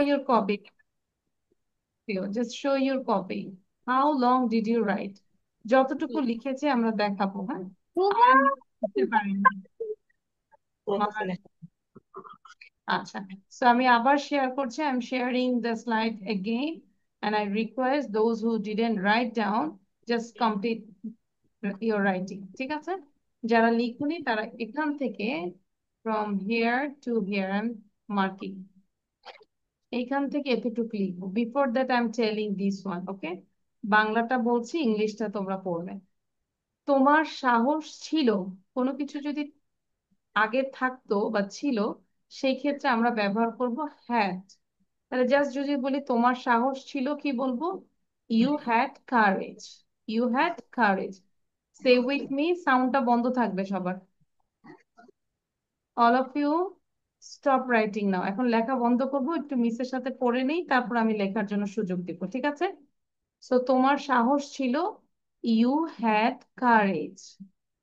your copy. Just show your copy. How long did you write? যতটুকু লিখেছে আমরা দেখাবো, হ্যাঁ? আর লিখতে পারিনি। আচ্ছা, so আমি আবার শেয়ার করছি। I'm sharing the slide again and I request those who didn't write down just complete your writing. ঠিক আছে? যারা লিখুনি তারা এখান থেকে from here to here I'm marking. এইখান থেকে এতটুকু লিখবো। Before that I am telling this one, okay? বাংলাটা বলছি, ইংলিশটা তোমরা পড়বে। তোমার সাহস ছিল, কোনো কিছু যদি আগে থাকতো বা ছিল, সেই ক্ষেত্রে আমরা ব্যবহার করব হ্যাড। তাহলে জাস্ট যদি বলি তোমার সাহস ছিল, কি বলবো? You had courage. You had courage. Say with me, সাউন্ডটা বন্ধ থাকবে সবার। All of you stop writing now. এখন লেখা বন্ধ করবো, একটু মিসের সাথে পড়ে নেই, তারপর আমি লেখার জন্য সুযোগ দিব, ঠিক আছে? সো তোমার সাহস ছিল, you had courage.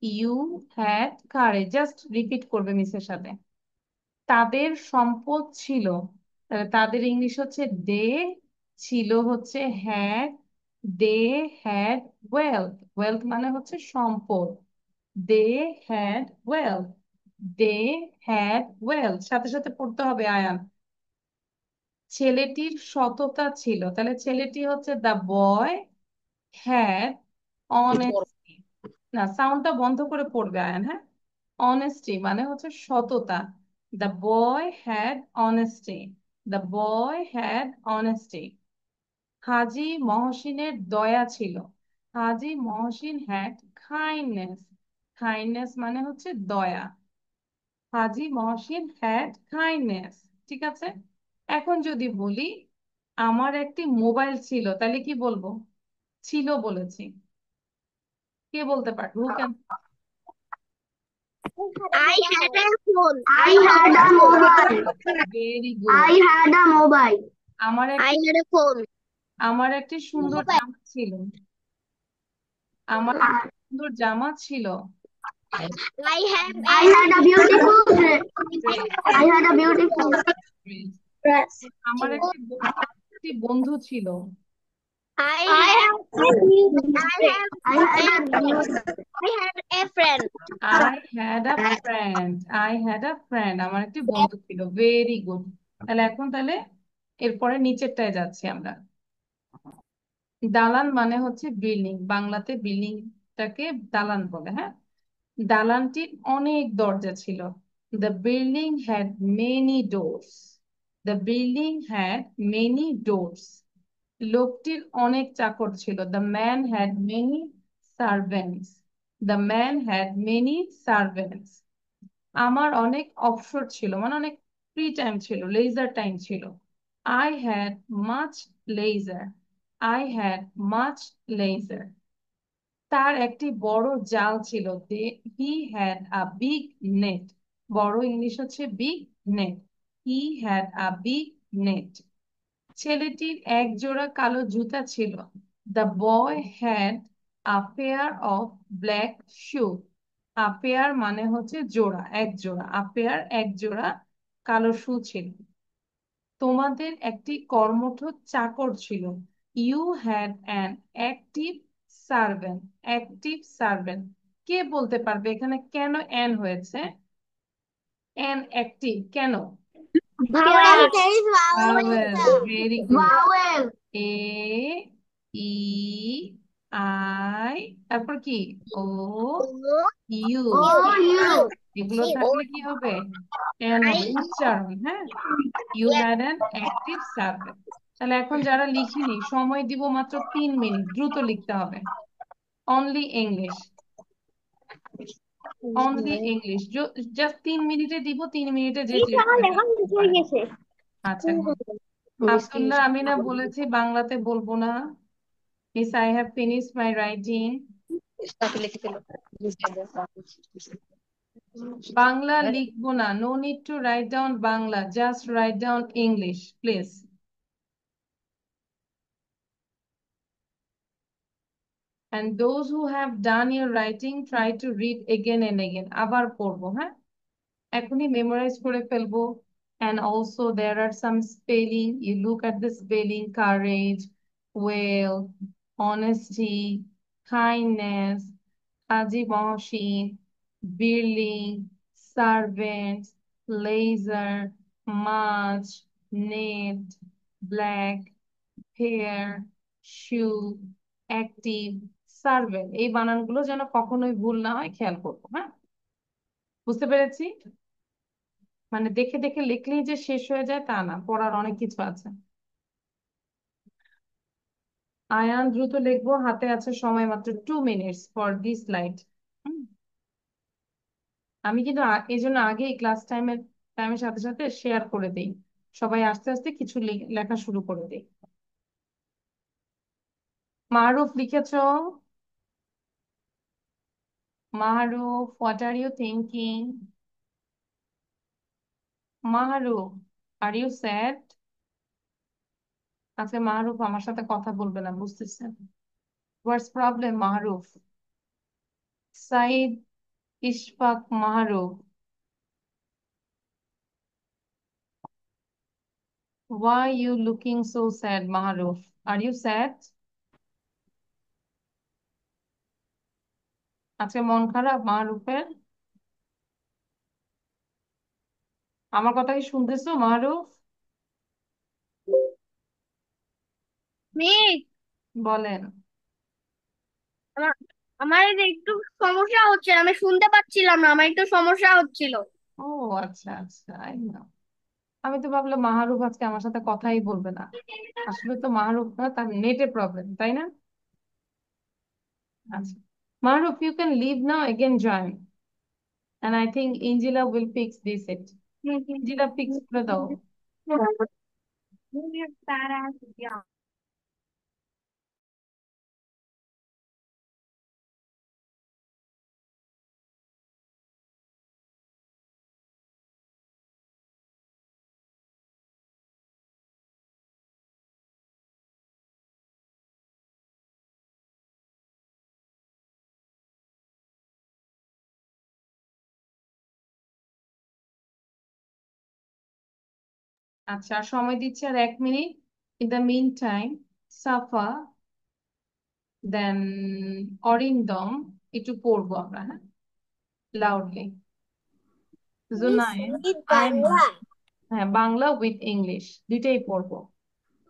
You had courage, just repeat করবে মিসের সাথে। তাদের সম্পদ ছিল, তাহলে তাদের ইংলিশ হচ্ছে দে, ছিল হচ্ছে had. They had wealth. Wealth মানে হচ্ছে সম্পদ। They had wealth. They had wealth, সাথে সাথে পড়তে হবে আয়ান। ছেলেটির সততা ছিল, তাহলে ছেলেটি হচ্ছে দা বয় হ্যাড অনেস্টি। না, সাউন্ডটা বন্ধ করে পড়বে আয়ান, হ্যাঁ? অনেস্টি মানে হচ্ছে সততা। The boy had honesty. The boy had honesty. হাজী মহসিনের দয়া ছিল। Haji Mohsin had kindness. Kindness মানে হচ্ছে দয়া। Haji Mohsin had kindness. ঠিক আছে? এখন যদি বলি আমার একটি মোবাইল ছিল, তাহলে কি বলবো? ছিল বলেছি। কে বলতে পারবে? Who can? I had a phone. I had a mobile. Very I good. had a mobile. আমার I একটি had a phone. আমার একটি সুন্দর জামা ছিল। আমার একটি সুন্দর জামা ছিল। I have I a had a beautiful dress. Great, I had a beautiful great. dress. আমার একটি বন্ধু ছিল। I have I had a beautiful. I had a friend. I had a friend. I had a friend. আমার একটি বন্ধু ছিল। Very good. তাহলে এরপরে নিচেরটায় যাচ্ছি আমরা। দালান মানে হচ্ছে বিল্ডিং। বাংলাতে বিল্ডিংটাকে দালান বলে, হ্যাঁ? দালানটির অনেক দরজা ছিল। The building had many doors. The building had many doors. লোকটির অনেক চাকর ছিল। The man had many servants. The man had many servants. আমার অনেক অবসর ছিল, মানে অনেক ফ্রি টাইম ছিল, লেজার টাইম ছিল। I had much leisure. I had much leisure. তার একটি বড় জাল ছিল। He had a big net. বড় ইংলিশ হচ্ছে big net. He had a big net. ছেলেটির এক জোড়া কালো জুতা ছিল। The boy had a pair of black shoe. A pair মানে হচ্ছে জোড়া, এক জোড়া। আ পেয়ার এক জোড়া কালো শু ছিল। তোমাদের একটি কর্মঠ চাকর ছিল। You had an active servant. Active servant. কে বলতে পারবে এখানে কেন অ্যান হয়েছে? অ্যান অ্যাক্টিভ কেন? Vowel. There is vowel in vowel. the. Very good. Vowel. A, E, I, তারপর কি? O, O U. Oh, you. এগুলো O থাকলে কি হবে? অ্যান I হবে, উচ্চারণ, হ্যাঁ? You yes. Had an active servant. তাহলে এখন যারা লিখিনি, সময় দিব মাত্র 3 মিনিট, দ্রুত লিখতে হবে। Only English. Only English. Just 3 মিনিটে দিব, 3 মিনিটে যে এই যে আমার কয়টা লেখা লিখতে শেষ হয়ে পারে। গেছে। আচ্ছা, good. আব্দুল্লাহ, আমি না বলেছি বাংলাতে বলবো না? Miss, I have finished my writing. Bangla লিখবো না। No need to write down Bangla, just write down English please. And those who have done your writing, try to read again and again. আবার পড়বো, হ্যাঁ? এখনই মেমোরাইজ করে ফেলবো, And also there are some spelling. You look at the spelling: courage, well, honesty, kindness, Haji Mohsin, Birling, servant, laser, much, net, black, fair, shoe, active, servant, এই বানানগুলো যেন কখনোই ভুল না হয় খেয়াল করবো। হ্যাঁ, বুঝতে পেরেছি? মানে দেখে দেখে লিখলেই যে শেষ হয়ে যায় তা না, পড়ার অনেক কিছু আছে। আয়ান, দ্রুত লিখবো, হাতে আছে সময় মাত্র 2 মিনিটস ফর দিস স্লাইড। আমি কিন্তু এই জন্য আগেই টাইমের সাথে সাথে শেয়ার করে দিই, সবাই আস্তে আস্তে কিছু লেখা শুরু করে দিই। মাহরুফ লিখেছো? Mahruf, what are you thinking? Mahruf, are you sad? আচ্ছা, মাহরুফ আমার সাথে কথা বলবে না, বুঝতেছেন? What's problem Mahruf? Sayed Ishfaq Mahruf, why you looking so sad Mahruf? Are you sad? আজকে মন খারাপ মাহরুফের? আমার কথা কি শুনতেছো মাহরুফ? মিস, বলেন। আমার একটু সমস্যা হচ্ছে, আমি শুনতে পাচ্ছিলাম না, আমার একটু সমস্যা হচ্ছিল। ও আচ্ছা আচ্ছা, আমি তো ভাবলাম মাহরুফ আজকে আমার সাথে কথাই বলবে না। আসলে তো মাহরুফ না, তার নেটে প্রবলেম, তাই না? আচ্ছা, Mahruf, you can leave now, again join, and I think Angela will fix this it. Angela fix করে দাও। আচ্ছা, আর সময় দিচ্ছি আর 1 মিনিট। In the mean time, Safa, then Arindam, একটু পড়বো আমরা, হ্যাঁ, লাউডলি। জুনায়েদ, With আয়মান, বাংলা। হ্যাঁ, বাংলা উইথ ইংলিশ দুইটাই পড়বো।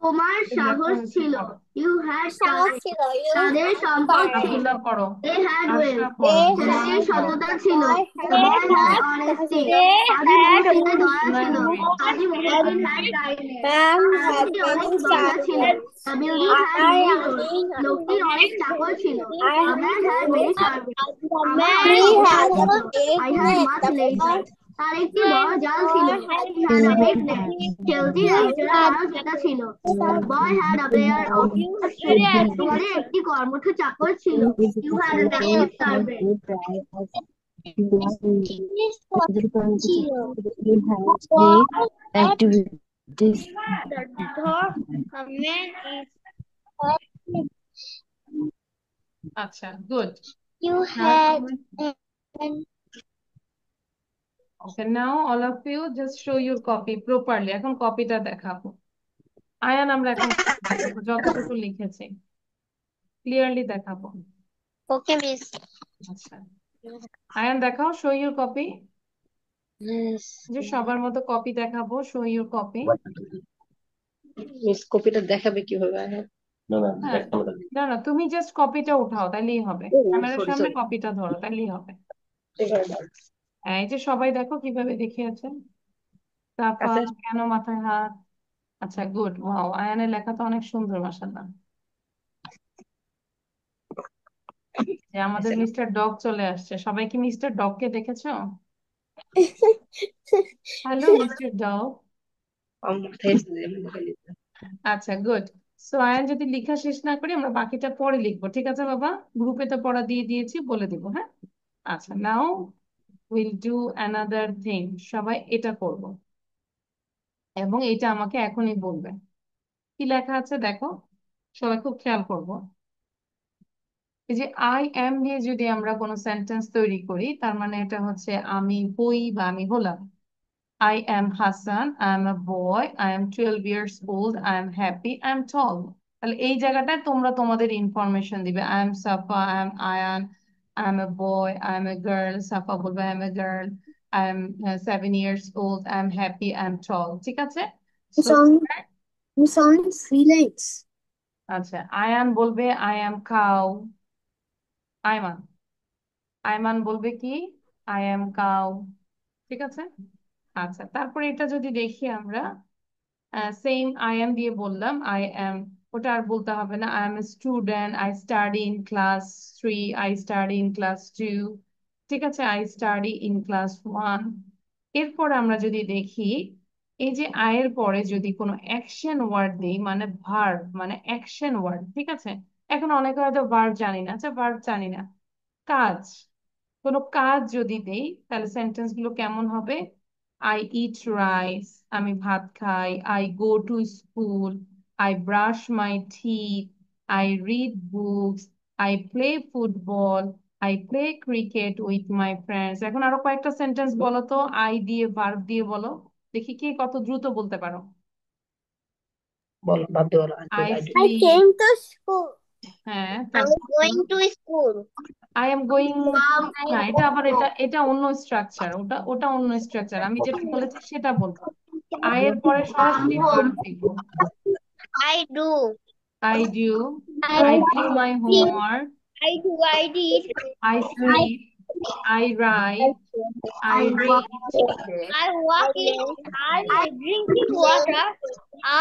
তোমার এই লেখা সাহস হয়েছে, ছিল। পড়ো। You had সাহস courage. ছিল, you তাদের had সম্পদ ছিল। courage. আব্দুল্লাহ পড়ো। They had wealth. আশরাফ পড়ো। They ছেলেটির জুনায়েদ had পড়ো। সততা ছিল। They The boy had had honesty. they Haji had মহসিনের দয়া ছিল। Junaid read। Haji Mohsin had kindness. man had আয়ানটি অনেক many দরজা ছিল। started. The building had I many am doors. লোকটি অনেক চাকর ছিল। I The man had many servants. আমার man অনেক had অফিসার ছিল। a I had net. much The leisure. boy তার একটি বড় জাল ছিল। He had a big net. ছেলেটির একজোড়া বড় জুতা ছিল। The boy had a pair of shoes. তোমাদের একটি কর্মঠ চাকর ছিল। You had an active servant. Activities. The dog, the man is. আচ্ছা, গুড। You নাও had সবাই, an okay, now all of you just show your copy properly. এখন কপিটা দেখাবো। আয়ান, আমরা এখন দেখাবো যতটুকু লিখেছি, ক্লিয়ারলি দেখাবো। okay, miss. আচ্ছা, আয়ান দেখাও, শো ইউর কপি। Yes. যে সবার মতো কপি দেখাবো, শো ইউর কপি। মিস কপিটা দেখাবে কিভাবে? না না হ্যাঁ, ব্যাক ক্যামেরা না না, তুমি জাস্ট কপিটা উঠাও, তাইলেই হবে। ও ক্যামেরার সরি সামনে সরি কপিটা ধরো, তাইলেই হবে। এভাবে না। হ্যাঁ, এই যে সবাই দেখো কিভাবে দেখিয়েছে। সাফা, আচ্ছা কেন মাথায় হাত? আচ্ছা, গুড, ওয়াও, আয়ানের লেখা তো অনেক সুন্দর, মাশাআল্লাহ। যে আমাদের আচ্ছা মিস্টার ডগ চলে আসছে, সবাই কি মিস্টার ডগকে দেখেছো? Hello mister dog. আমার মাথায় এসে যায়, আমি দেখে নিতে। আচ্ছা, গুড। সো আয়ান যদি লেখা শেষ না করি, আমরা বাকিটা পরে লিখবো, ঠিক আছে বাবা? গ্রুপে তো পড়া দিয়ে দিয়েছি, বলে দিব, হ্যাঁ। আচ্ছা, now will do another thing. সবাই এটা করব, এবং এটা আমাকে এখনই বলবে কি লেখা আছে দেখো, সবাই খুব খেয়াল করবো। এই যে আই এম দিয়ে যদি আমরা কোনো সেন্টেন্স তৈরি করি, তার মানে এটা হচ্ছে আমি হই বা আমি হলাম। I am Hassan, I am a boy, I am 12 years old, I am happy, I am tall. তাহলে এই জায়গাটায় তোমরা তোমাদের ইনফরমেশন দিবে। I am Safa, I am Ayan, I am a boy, I am a girl, Safa বলবে I am a girl, I am 7 years old, I am happy, I am tall। ঠিক আছে? It's So only three legs. আচ্ছা, আয়ান বলবে I am cow, Ayman Ayman বলবে কি I am cow। ঠিক আছে? আচ্ছা, তারপরে এটা যদি দেখি আমরা সেম আই এম দিয়ে বললাম আই এম, ওটা আর বলতে হবে না। I am a student, I study in class 3, I study in class 2। ঠিক আছে, আই স্টাডি ইন ক্লাস 1। এরপর আমরা যদি দেখি এই যে আয়ের পরে যদি কোনো অ্যাকশন ওয়ার্ড দিই, মানে ভার্ব মানে অ্যাকশন ওয়ার্ড, ঠিক আছে? এখন অনেকে হয়তো ভার্ব জানি না। আচ্ছা, ভার্ব জানি না, কাজ, কোনো কাজ যদি দেই তাহলে সেন্টেন্স গুলো কেমন হবে? আই ইট রাইস, আমি ভাত খাই। I go to school, I brush my teeth, I read books, I play football, I play cricket with my friends. এখন আরো কয়েকটা সেন্টেন্স বলো তো, আই দিয়ে ভার্ব দিয়ে বলো, দেখি কে কত দ্রুত বলতে পারো। বলো, বাদ বলো, I I sleep, came to school. হ্যাঁ, I'm তারপর going to school. I am going, না এটা আবার go. এটা এটা অন্য স্ট্রাকচার, ওটা ওটা অন্য স্ট্রাকচার। আমি যেটা বলেছি সেটা বলবো। আয়ের পরে Come সরাসরি home. ভার্ব দিব। I do. I do, I I do my sleep. Homework, I do. I did. I I sleep, I write, I I walk. Read, I walking. I I drinking water.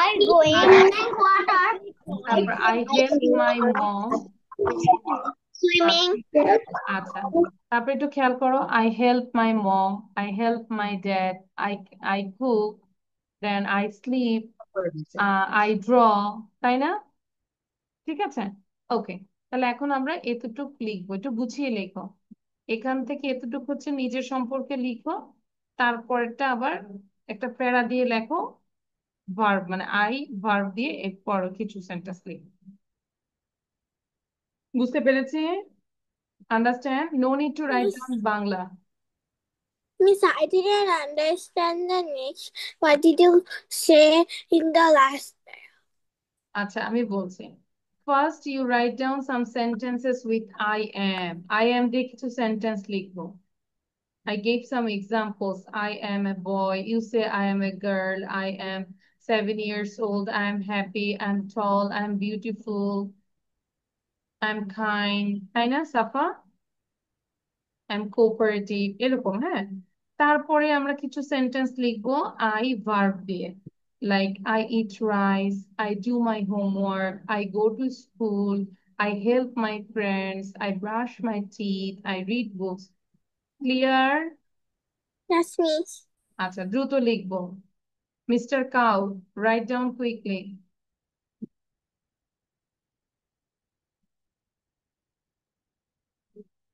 I I, going drink water. তারপর I help my mom. swimming. আচ্ছা, তারপর একটু খেয়াল করো, I help my mom, I help my dad, I I cook, then I sleep, I draw, তাই না? ঠিক আছে, ওকে। তাহলে এখন আমরা এতটুক লিখবো, একটু গুছিয়ে লেখো। এখান থেকে এতটুক হচ্ছে নিজের সম্পর্কে লিখো, তারপরটা আবার একটা প্যারা দিয়ে লেখো ভার্ব, মানে আই ভার্ব দিয়ে এরপর কিছু সেন্টেন্স লিখো। বুঝতে পেরেছি? Understand? No need to write Miss, down Bangla. Miss, I didn't understand the next. What did you say in the last? আচ্ছা, আমি বলছি, first you write down some sentences with I am. I am দিয়ে কিছু sentence লিখবো। I gave some examples. I am a boy. You say I am a girl. I am 7 years old. I am happy. I'm tall. I'm beautiful. I'm kind. তাই না সাফা? I'm cooperative। এরকম, হ্যাঁ। তারপরে আমরা কিছু সেন্টেন্স লিখবো I verb দিয়ে। Like I eat rice. I do my homework. I go to school. I help my friends. I brush my teeth. I read books. Clear? Yes, Miss. আচ্ছা, দ্রুত লিখবো। Mr. Cow, write down quickly.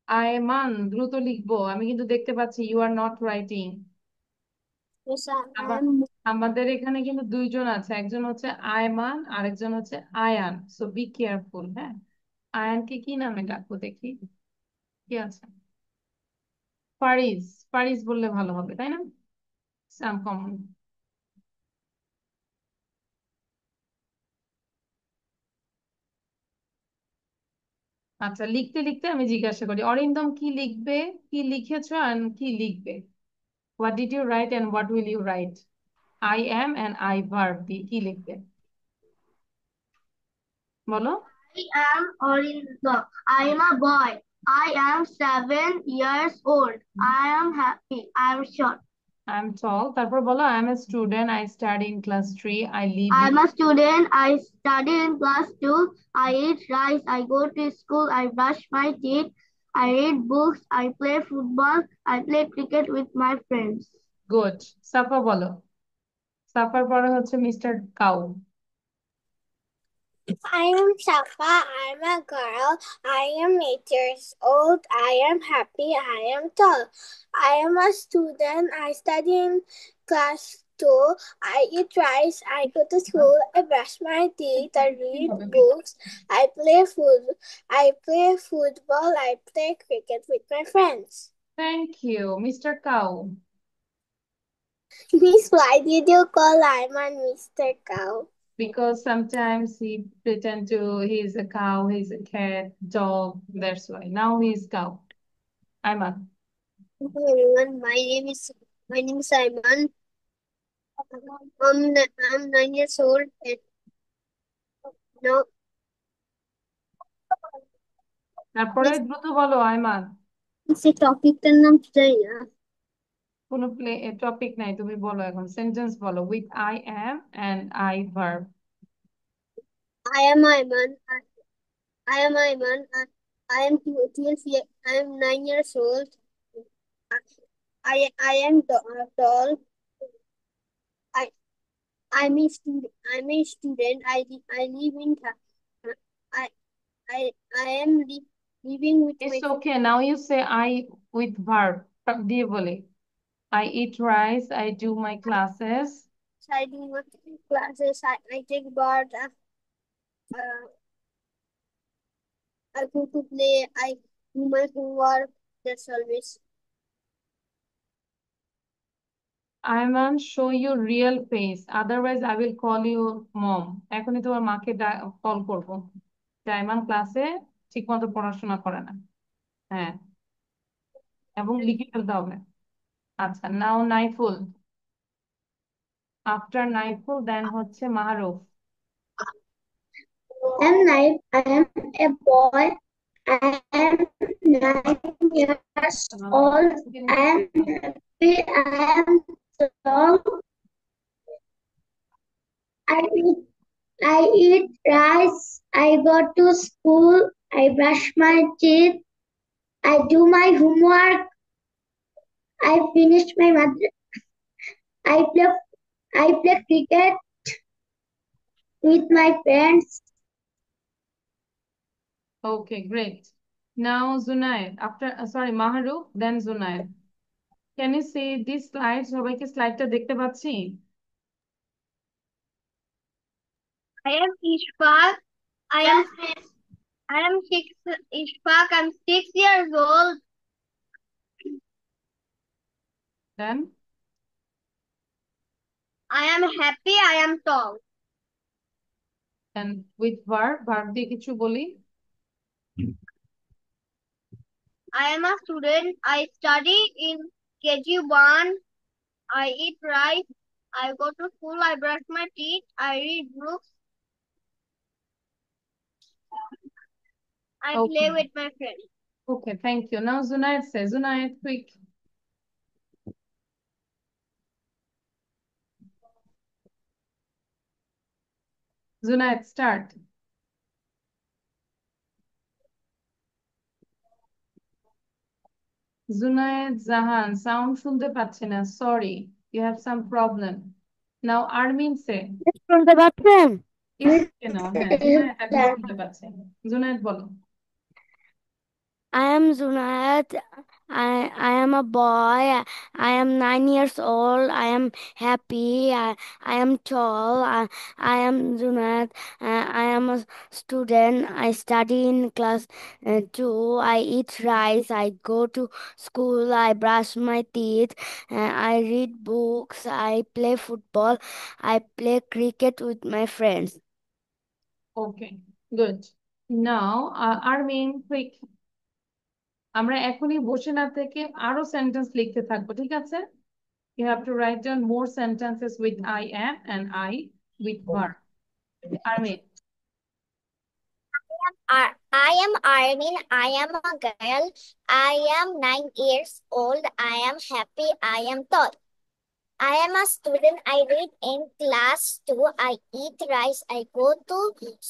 Ayman, দ্রুত লিখবো, আমি কিন্তু দেখতে পাচ্ছি you are not writing. Miss, আবার আমাদের এখানে কিন্তু দুইজন আছে, একজন হচ্ছে আয়মান, আরেকজন হচ্ছে আয়ান। সো বি কেয়ারফুল, হ্যাঁ। আয়ানকে কি নামে ডাকবো দেখি, কি আছে? ফারিজ, ফারিজ বললে ভালো হবে, তাই না? সাম কমন। আচ্ছা, লিখতে লিখতে আমি জিজ্ঞাসা করি, অরিন্দম কি লিখবে, কি লিখেছো আর কি লিখবে? What did you write and what will you write? I am and I verb দিয়ে কি লিখবে বলো? I am Orindo. I am a boy. I am 7 years old. I am happy. I am short. I am tall, তারপর বলো I am a student, I study in class 3, I live I in. am a student. I study in class 2. I eat rice. I go to school. I brush my teeth. I read books. I play football. I play cricket with my friends. গুড। সাফা বলো, সাফার পরে হচ্ছে mister cow. I am Safa. I'm a girl. I am 8 years old. I am happy. I am tall. I am a student. I study in class 2. I eat rice. I go to school. I brush my teeth. I read books. I play food. I play football. I play cricket with my friends. Thank you. Mister কাউ, Miss, why did you call Ayman Mr. Cow? Because sometimes he pretend to he's a cow, he's a cat, dog. That's why. Now he's cow. Ayman. Hello everyone, my name is Ayman. I'm 9 years old and now তারপরে দ্রুত বলো আয়মান। সে টপিকটার নাম জানি না। কোনো topic নাই, তুমি বলো এখন সেন্টেন্স বলো with I am and I verb. I am Ayman. I am Ayman. I am 12 year, I am 9 years old. I am tall. I I'm a student. I'm a student. I live in I I am living with my It's okay. Now you say I with verb. দিয়ে বলে I eat rice, I do my classes. I do my classes. I take bath. I go to play. I do my homework. That's always. Ayman, show your real face. Otherwise, I will call you mom. এখনই তোমার মাকে call করবো। আয়মান ক্লাসে ঠিক মতো পড়াশোনা করে না। হ্যাঁ, এবং লিখে ফেলতে হবে। আচ্ছা, নাও নাইফুল। আফটার নাইফুল দেন হচ্ছে Mahruf. I am a boy. I am 9 years old. I am happy. I am strong. I eat rice. I go to school. I brush my teeth. I do my homework. I finish my mother. I play I play cricket with my friends. Okay, great. Now Zunaid. After sorry, Mahroof, then Zunaid. Can you see this slide? সবাইকে স্লাইডটা দেখতে পাচ্ছি? I am Ishfaq. I am Ishfaq. I'm 6 years old. Then I am happy. I am tall. and with verb দিয়ে কিছু বলি। I am a student. I study in KG1. I eat rice. I go to school. I brush my teeth. I read books. I play Okay. with my friends. Okay, thank you. Now Zunaid says, Zunaid, quick. Zunaid, start. Zunaid Zahan, sound শুনতে পাচ্ছি না। Sorry, you have some problem. Now Armin say. শুনতে পাচ্ছেন? কেন? হ্যাঁ, Zunaid এখন শুনতে পাচ্ছে। Zunaid বলো। I am Zunayat. I am a boy. I am 9 years old. I am happy. I am tall. I am Zunayat. I am a student. I study in class 2. I eat rice. I go to school. I brush my teeth. I read books. I play football. I play cricket with my friends. Okay, good. Now Armin, quick. আমরা এখনই বসে না থেকে আরো sentence লিখতে থাকবো, ঠিক আছে? You have to write down more sentences with I am and I with verb. Armin. I am Armin. I am a girl. I am 9 years old. I am happy. I am tall. I am a student. I read in class 2. I eat rice. I go to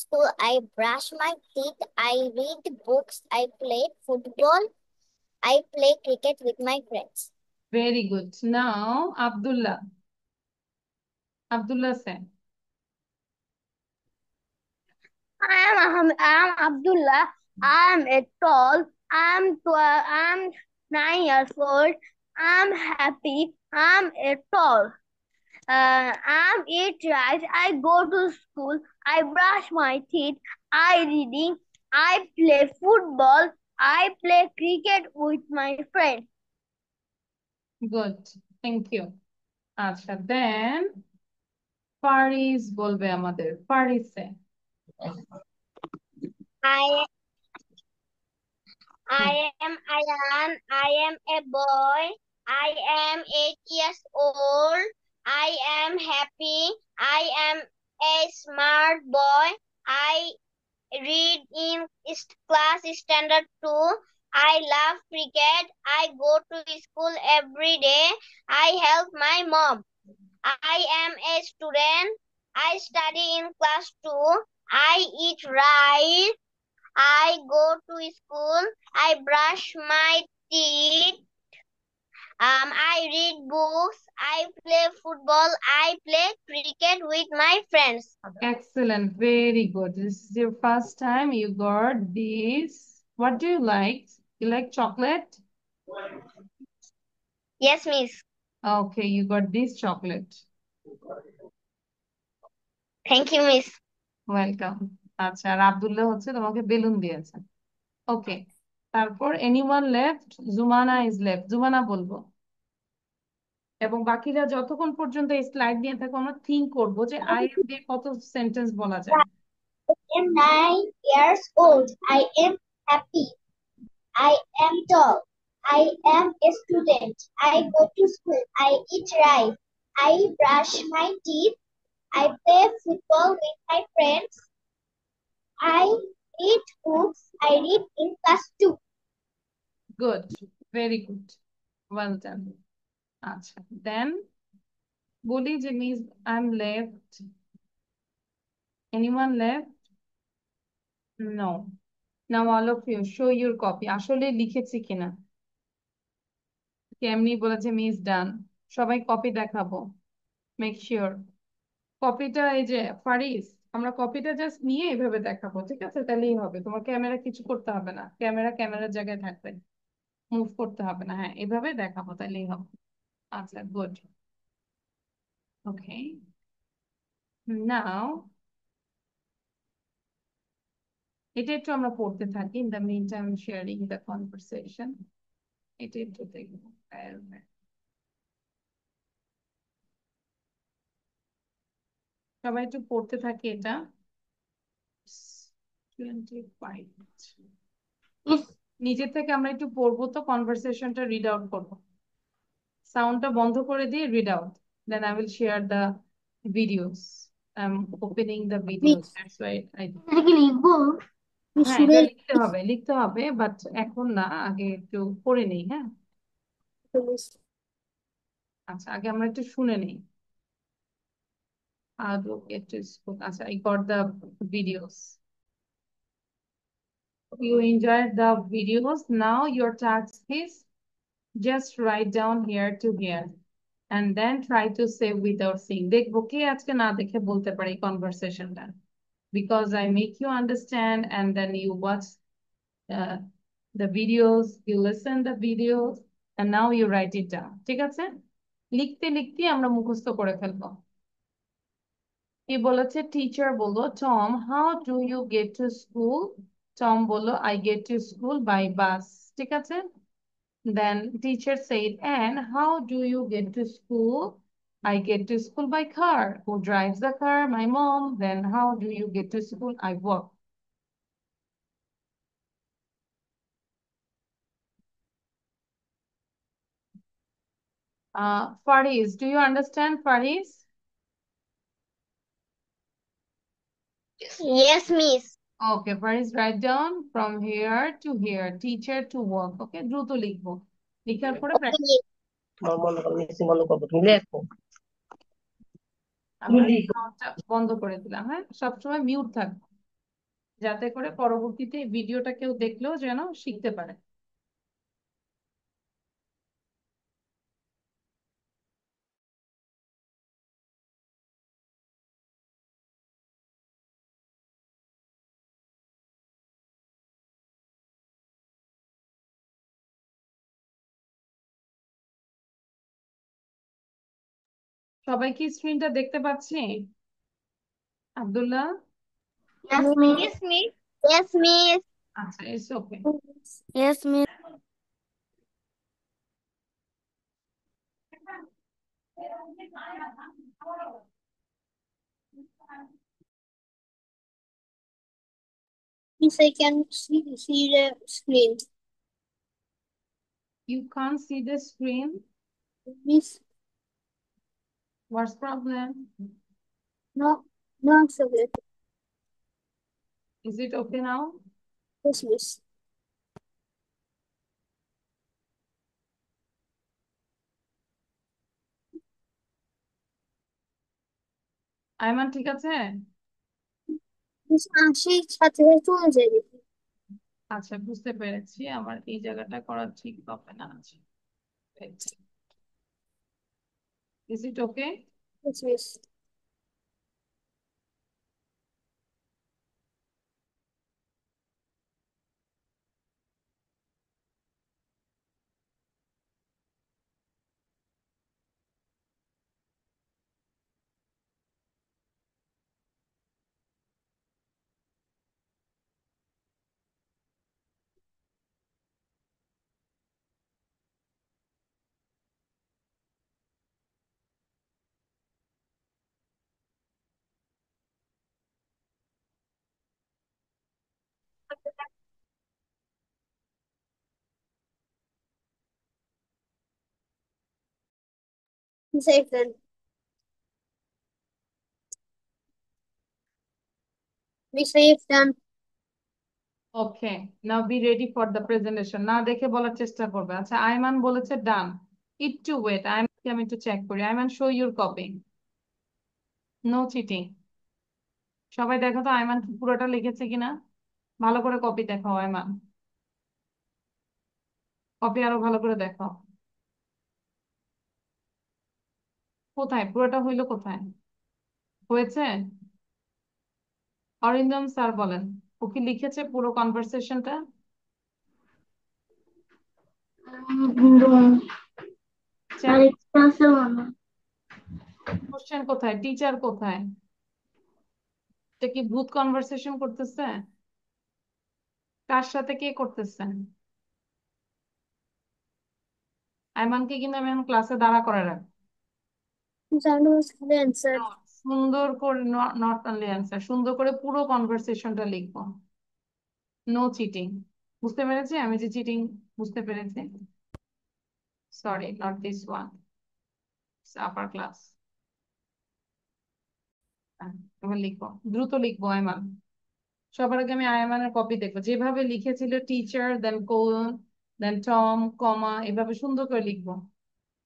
school. I brush my teeth. I read books. I play football. I play cricket with my friends. Very good. Now Abdullah. Abdullah said. I am Abdullah. I am a tall. I am 12. I am 9 years old. I am happy. I am a tall. I am eat rice. I go to school. I brush my teeth. I reading. I play football. I play cricket with my friends. Good. Thank you. আচ্ছা, দেন ফারিস বলবে আমাদের। ফারিসে I am Ayan. I am a boy. I am 8 years old. I am happy. I am a smart boy. I read in class standard 2. I love cricket. I go to school every day. I help my mom. I am a student. I study in class 2. I eat right. I go to school. I brush my teeth. I read books. I play football. I play cricket with my friends. excellent, very good. This is your first time you got this. What do you like? You like chocolate? Yes, miss. Okay, you got this chocolate. Thank you, miss. Welcome. আচ্ছা, আর আব্দুল্লাহ হচ্ছে তোমাকে balloon দিয়েছে। Okay, তারপর anyone left? Jumana is left. Jumana বলবো, এবং বাকিরা যতক্ষণ পর্যন্ত এই স্লাইড নিয়ে থাকবো আমরা থিঙ্ক করবো যে আই এম দিয়ে কত সেন্টেন্স বলা যায়। I am 9 years old. I am happy. I am tall. I am a student. I go to school. I eat right. I brush my teeth. I play football with my friends. I read books. I read in class 2. Good, very good, well done. আচ্ছা, then বলি যে miss I am left. Anyone left? No. Now all of you show your copy, আসলে লিখেছি কিনা। কেমনি বলেছে miss ডান, সবাই copy দেখাবো, মেক শিওর। কপিটা এই যে ফারিস, আমরা কপিটা জাস্ট নিয়ে এভাবে দেখাবো, ঠিক আছে? তাহলেই হবে, তোমার ক্যামেরা কিছু করতে হবে না, ক্যামেরা ক্যামেরার জায়গায় থাকবে, মুভ করতে হবে না। হ্যাঁ, এভাবে দেখাবো, তাহলেই হবে। আচ্ছা, গুড। ওকে, নাও এটা একটু আমরা পড়তে থাকি, in the mean time sharing the conversation. এটা একটু দেখবো। সবাই একটু পড়তে থাকি এটা। 25 নিজের থেকে আমরা একটু পড়বো, তো কনভারসেশনটা রিড আউট করবো। সাউন্ডটা বন্ধ করে দিয়ে read out. Then I will share the videos. I'm opening the videos. That's why I. এটা কি লিখবো? হ্যাঁ, এটা লিখতে হবে, লিখতে হবে, বাট এখন না, আগে একটু পড়ে নেই। হ্যাঁ, আচ্ছা, আগে আমরা একটু শুনে নেই। How to get to school. আচ্ছা, I got the videos. You enjoyed the videos. Now your task is just write down here to here. And then try to say without seeing. দেখবো কে আজকে না দেখে বলতে পারে এই কনভারসেশনটা, because I make you understand and then you watch uh, the videos, you listen the videos, and now you write it down. ঠিক আছে? লিখতে লিখতে আমরা মুখস্থ করে ফেলবো। কি বলেছে? টিচার বললো, Tom how do you get to school? Tom বললো, I get to school by bus. ঠিক আছে? Then teacher said, and how do you get to school? I get to school by car. Who drives the car? My mom. Then how do you get to school? I walk. Faris, do you understand Faris? Yes, miss. Okay, Faris, write down from here to here, teacher to work. Okay, দ্রুত লিখবো, লিখার পরে Okay, miss. আমার মনে করো missing বন্ধ করবো, তুমি লেখো। আমরা soundটা বন্ধ করে দিলাম। হ্যাঁ, সবসময় মিউট থাকবো, যাতে করে পরবর্তীতে ভিডিওটা কেউ দেখলেও যেন শিখতে পারে। সবাই কি স্ক্রিনটা দেখতে পাচ্ছি? Abdullah? Yes, miss. Yes, miss. Yes, miss. আচ্ছা, it's okay. Yes, miss. Miss, I can see the screen. You can't see the screen. Miss, What's problem? no, no, it's okay. Is it okay now? Yes, miss. Ayman ঠিক আছে? Miss, আসি সাথে সাথে চলে যাই দেখি। আচ্ছা, বুঝতে পেরেছি। আমার এই জায়গাটা করা ঠিক হবে না। আচ্ছা, is it okay? Yes, miss. Miss, I can. Miss, I can. Okay, now be ready for the presentation. না দেখে বলার চেষ্টা করবে। আচ্ছা, আইমান বলেছে ডান। একটু ওয়েট, আইমানকে আমি একটু চেক করি। Ayman, show your copy. No cheating. সবাই দেখো তো আইমান কি পুরোটা লিখেছে কিনা। ভালো করে কপি দেখাও আইমান। কপি আরো ভালো করে দেখাও। কোথায় পুরোটা হইলো? কোথায় হয়েছে? অরিন্দম স্যার বলেন, ও কি লিখেছে পুরো কনভারসেশনটা? কোশ্চেন কোথায়? টিচার কোথায়? এটা কি ভূত কনভারসেশন করতেছে? কার সাথে কে করতেছে? আইমানকে কিন্তু আমি এখন ক্লাসে দাঁড়া করে রাখবো। Miss, I know the answer. সুন্দর করে, নট অনলি অ্যান্সার, সুন্দর করে পুরো কনভারসেশনটা লিখবো। No cheating. বুঝতে পেরেছি আমি যে চিটিং? বুঝতে পেরেছি। Sorry, not this one, upper class. এবার লিখবো, দ্রুত লিখবো আয়মান। সবার আগে আমি আয়মানের কপি দেখবো, যেভাবে লিখেছিল teacher, then colon, then Tom, comma, এভাবে সুন্দর করে লিখবো।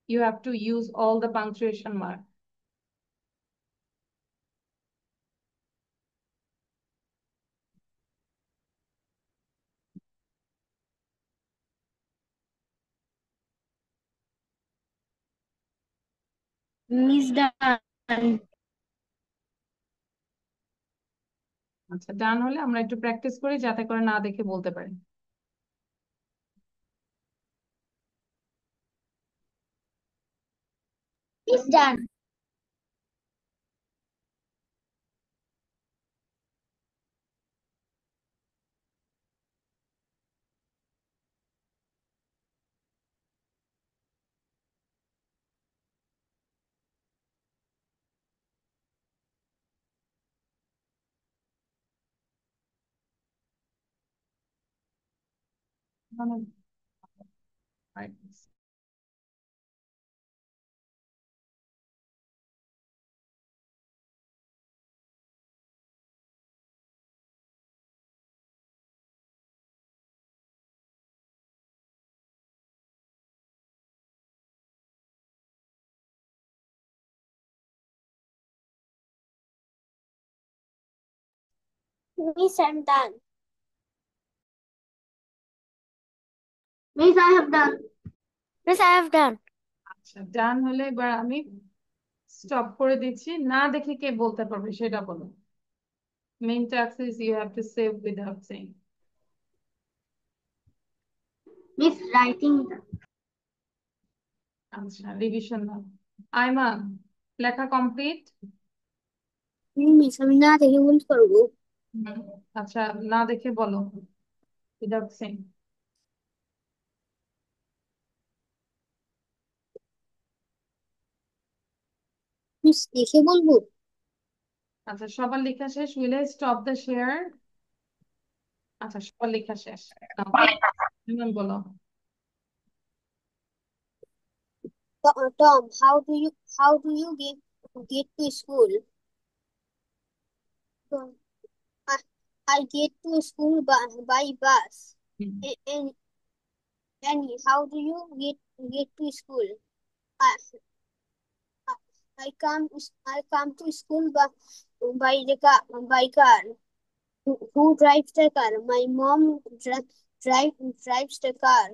You have to use all the punctuation mark. Miss, done. আচ্ছা, ডান হলে আমরা একটু প্র্যাকটিস করি যাতে করে না দেখে বলতে পারি। Miss, done. মানে Miss, I'm done. Miss, I have done. Miss, I have done. আচ্ছা, ডান হলে এবার আমি স্টপ করে দিচ্ছি। না দেখে কে বলতে পারবে সেটা বলো। Main task is you have to save without saying. Miss, writing done. আচ্ছা, রিভিশন দাও। আইমান, লেখা কমপ্লিট? মিস, আমি না দেখে বলতে পারবো। আচ্ছা, না দেখে বলো উইদাউট সেইং। মিস লিখে বলবো? আচ্ছা, সবার লেখা শেষ। Will I stop the share? আচ্ছা, সবার লেখা শেষ। নাও, বলো। Tom, how do you get to school? Tom, I, I get to school by bus. Hmm. And Annie, how do you get to school? I, I come to school by car. Who drives the car? My mom drives the car.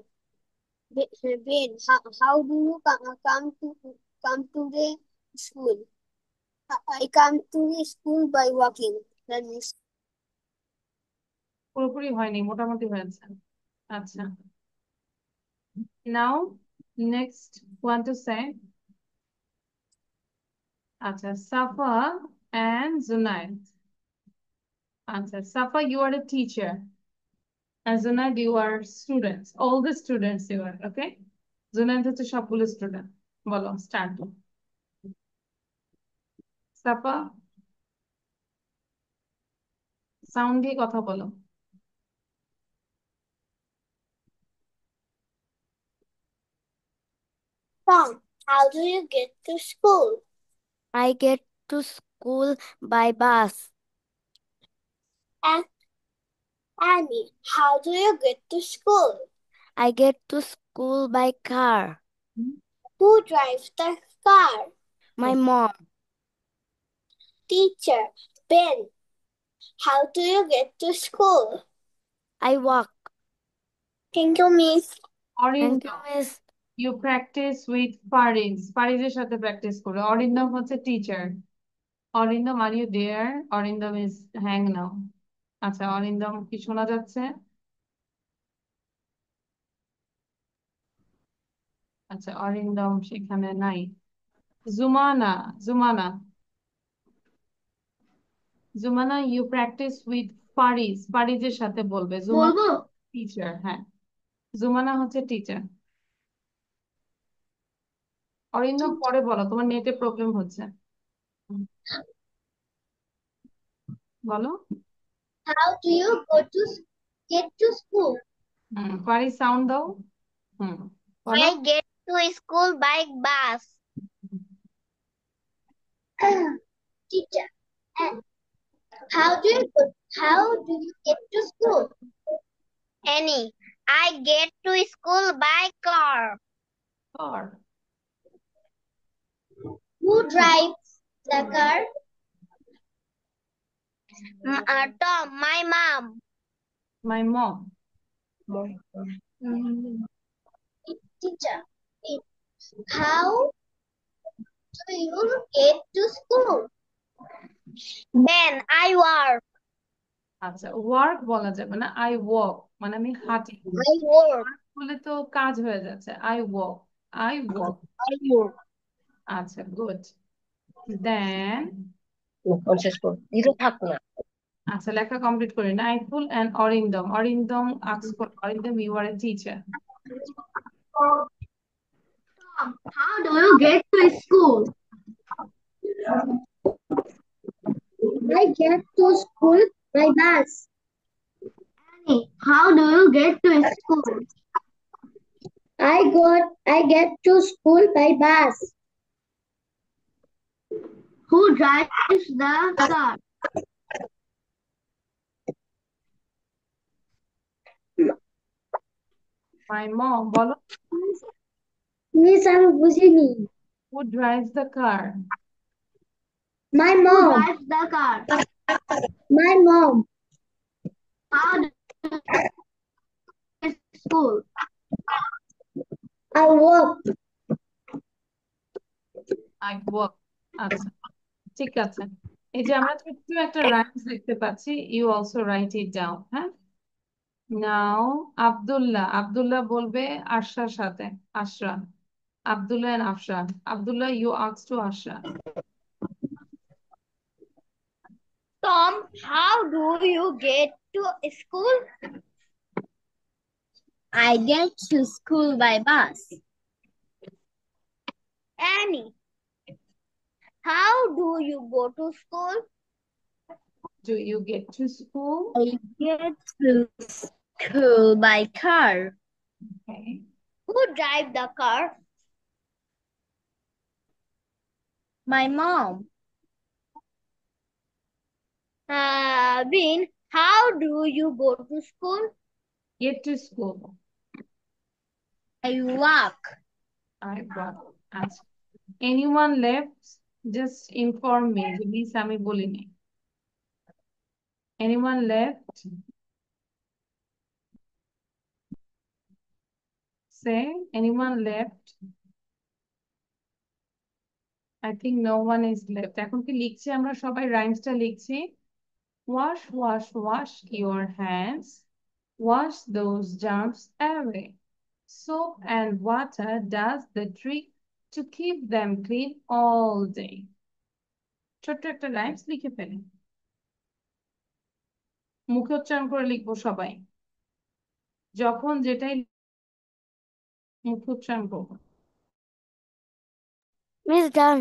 Ben, how do you come to the school? I come to the school by walking. That means পুরোপুরি হয়নি, মোটামুটি হয়েছে। আচ্ছা, নাও next one to say. আচ্ছা, সাফা and Zunaid. আচ্ছা, সাফা, you are a teacher and Zunaid, you are students, all the students you are, okay? Zunaid হচ্ছে সবগুলো student. বলো, স্টার্ট। সাফা, সাউন্ড দিয়ে কথা বলো। Tom, how do you get to school? I get to school by bus. And Annie, how do you get to school? I get to school by car. Who drives the car? My mom. Teacher, Ben, how do you get to school? I walk. Thank you, Miss. Thank you, Arindam, Miss. you practice with Fariz. ফারিজের সাথে practice করো। অরিন্দম হচ্ছে teacher. Arindam, are you there? Arindam is hang now. আচ্ছা, অরিন্দম কি শোনা যাচ্ছে? আচ্ছা, অরিন্দম সেখানে নাই। Jumana, Jumana, Jumana, you practice with Fariz. ফারিজের সাথে বলবে। জুমানা বলবো? টিচার, হ্যাঁ, জুমানা হচ্ছে টিচার। অরিন্দম পরে বলো, তোমার নেটে প্রবলেম হচ্ছে। বলো। How do you get to school? Fariz sound দাও। বলো। I get to school by bus. Teacher, and how do you get to school? Annie, I get to school by car. Or Who drives the car? Tom, my mom. my mom. Teacher, how do you get to school? Ben, I work. আচ্ছা, work বলা যাবে না, I walk, মানে আমি হাঁটি। I work. Work বলে তো কাজ হয়ে যাচ্ছে। I walk, I walk. I work. আচ্ছা, গুড। দেন শেষ করো, দিতে থাকো না। আচ্ছা, লেখা কমপ্লিট করি। Naiful and Arindam. Arindam ask for, Arindam, you are a teacher. How do you get to school? I get to school by bus. Annie, how do you get to school? I get to school by bus. Who drives the car? My mom, বলো। Miss, আমি বুঝিনি। Who drives the car? My mom. Who drives the car? My mom. How do you get to school? I walk. I walk. আচ্ছা, ঠিক আছে। এই যে আমরা একটু একটা রাইমস দেখতে পাচ্ছি, you also write it down, হ্যাঁ। নাও আব্দুল্লাহ, আব্দুল্লাহ বলবে আশরার সাথে। Ashra, Abdullah and Afra. Abdullah, you ask to Ashra. Tom, how do you get to school? I get to school by bus. Annie, How do you go to school? Do you get to school? I get to school by car. Okay. Who drive the car? My mom. Bin, how do you go to school? Get to school. I walk. I got আচ্ছা anyone left just inform me যে miss আমি বলিনি anyone left say anyone left I think no one is left এখন কি লিখছি আমরা সবাই রাইমসটা লিখছি wash wash wash your hands wash those germs away soap and water does the trick to keep them clean all day ছোট্ট একটা rhymes লিখে ফেলি মুখে উচ্চারণ করে লিখবো সবাই যখন যেটাই মুখে উচ্চারণ করবো Miss done.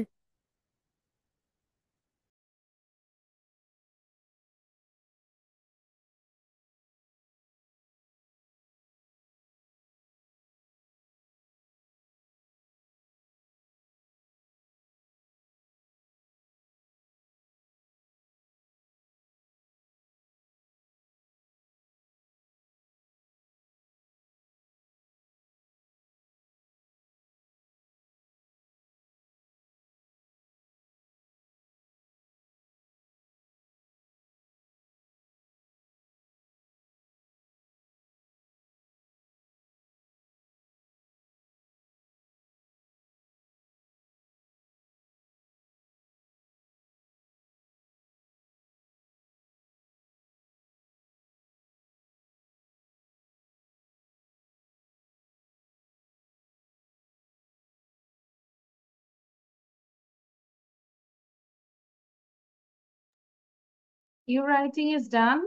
Your writing is done.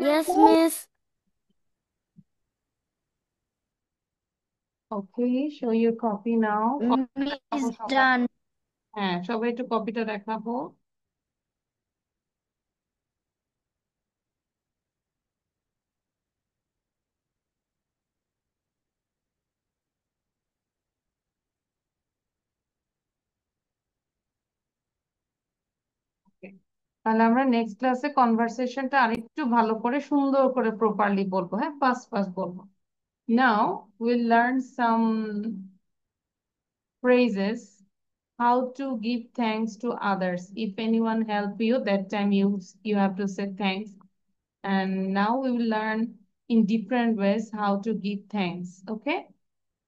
Yes, Miss. Okay, show your copy now. Miss done. হ্যাঁ সবাই একটু কপিটা দেখাবো Okay. তাহলে আমরা নেক্সট ক্লাসে কনভারসেশনটা আরেকটু ভালো করে সুন্দর করে প্রপারলি বলবো হ্যাঁ ফাস্ট ফাস্ট বলবো now will learn some phrases how to give thanks to others if anyone help you that time you have to say thanks and now we will learn in different ways how to give thanks okay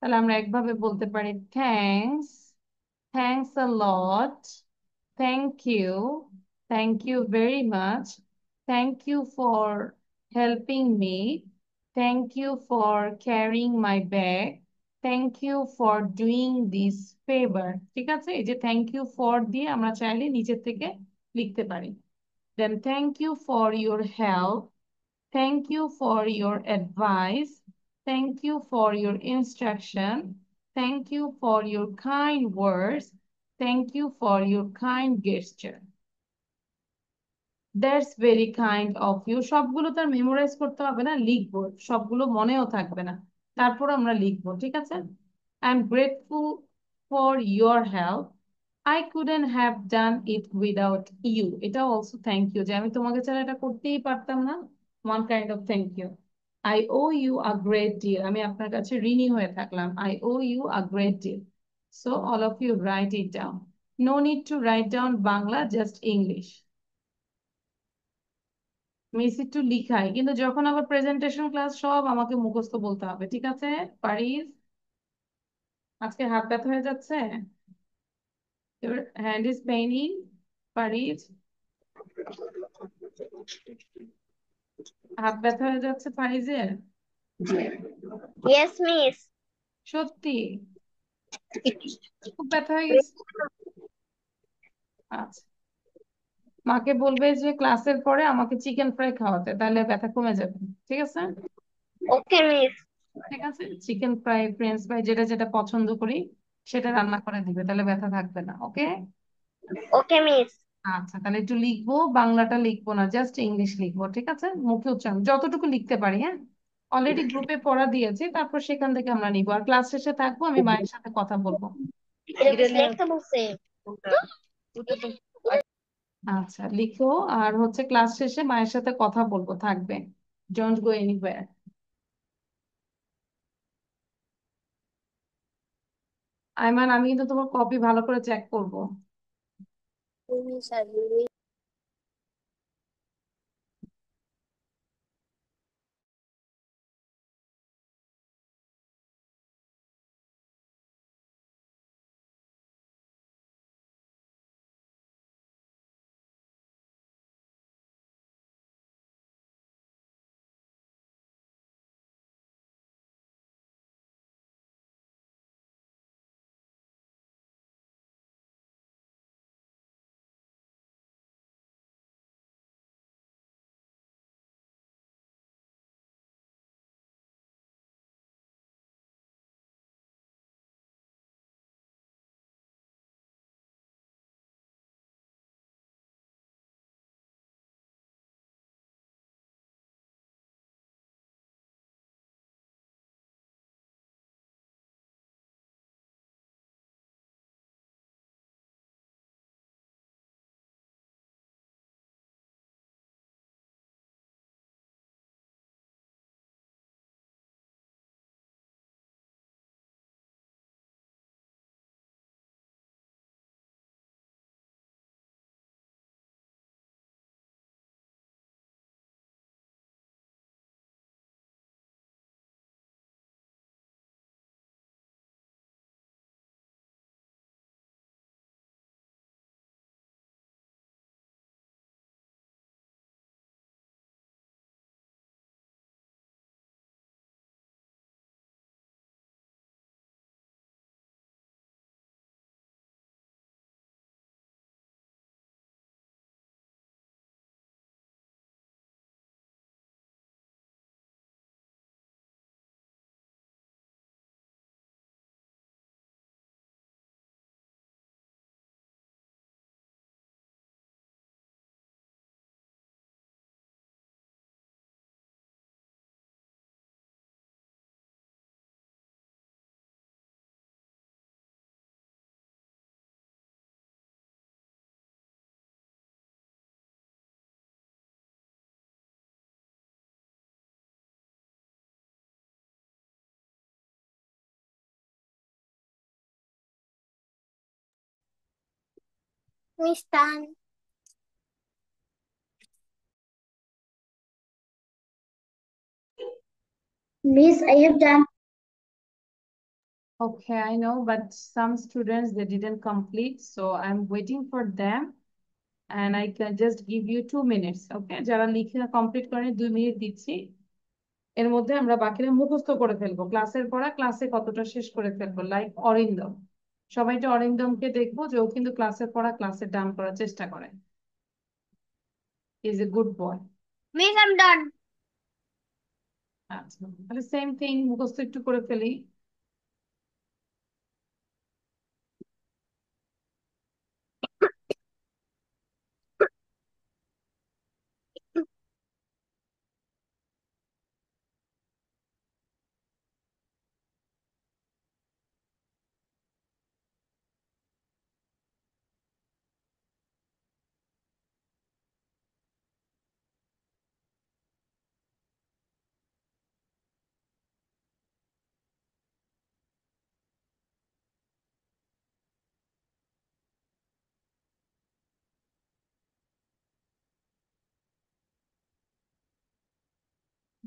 তাহলে আমরা একভাবে বলতে পারি thanks thanks a lot thank you thank you very much thank you for helping me thank you for carrying my bag thank you for doing this favor ঠিক আছে এই যে thank you for দিয়ে আমরা চাইলে নিচের থেকে লিখতে পারি then thank you for your help thank you for your advice. Thank you for your instruction. Thank you for your kind words. Thank you for your kind gesture. That's very kind of you. সবগুলো তার memorise করতে হবে না লিখবো সবগুলো মনেও থাকবে না তারপর আমরা লিখবো ঠিক আছে I'm grateful for your help. I couldn't have done it without you. এটা also thank you যে আমি তোমাকে ছাড়া এটা করতেই পারতাম না one kind of thank you. I owe you a great deal. আমি আপনার কাছে ঋণী হয়ে থাকলাম I owe you a great deal. So all of you write it down. No need to write down Bangla, just English. Miss একটু লিখাই কিন্তু যখন আবার প্রেজেন্টেশন ক্লাস সব আমাকে মুখস্থ বলতে হবে ঠিক আছে পারিস আজকে হাত ব্যথা হয়ে যাচ্ছে your hand is paining পারিস হাত ব্যথা হয়ে যাচ্ছে পারিজের Yes, Miss. সত্যি খুব ব্যথা হয়ে গেছে আচ্ছা মাকে বলবে যে ক্লাসের পরে আমাকে চিকেন ফ্রাই খাওয়াতে তাহলে ব্যথা কমে যাবে ঠিক আছে Okay, Miss. ঠিক আছে চিকেন ফ্রাই ফ্রেঞ্চ ফ্রাই যেটা যেটা পছন্দ করি সেটা রান্না করে দিবে, তাহলে ব্যথা থাকবে না। ওকে। Okay, miss. আচ্ছা, তাহলে একটু লিখবো, বাংলাটা লিখবো না, জাস্ট ইংলিশ লিখবো, ঠিক আছে? মুখে উচ্চারণ যতটুকু লিখতে পারি। হ্যাঁ, অলরেডি গ্রুপে পড়া দিয়েছি, তারপর সেখান থেকে আমরা নিবো। আর ক্লাস শেষে থাকবো, আমি মায়ের সাথে কথা বলবো। এটা লিখতে বলছে। আচ্ছা, লিখো। আর হচ্ছে ক্লাস শেষে মায়ের সাথে কথা বলবো, থাকবে। Don't go anywhere. আইমান, আমি কিন্তু তোমার কপি ভালো করে চেক করবো। Miss Tan. Miss, I have done. Okay, I know, but some students they didn't complete, so I'm waiting for them, and I can just give you 2 minutes. Okay, যারা লিখে complete করেনি 2 minute দিচ্ছি। এর মধ্যে আমরা বাকিরা মুখস্থ করে ফেলবো, ক্লাসের পড়া ক্লাসে কতটা শেষ করে ফেলবো। লাইক অরিন্দম, সবাইটা অরিন্দমকে দেখবো যে ও কিন্তু ক্লাসের পড়া ক্লাসে ডান করার চেষ্টা করে। Is a good boy. Miss, I'm done. আচ্ছা, তাহলে সেম থিং, মুখস্থ একটু করে ফেলি।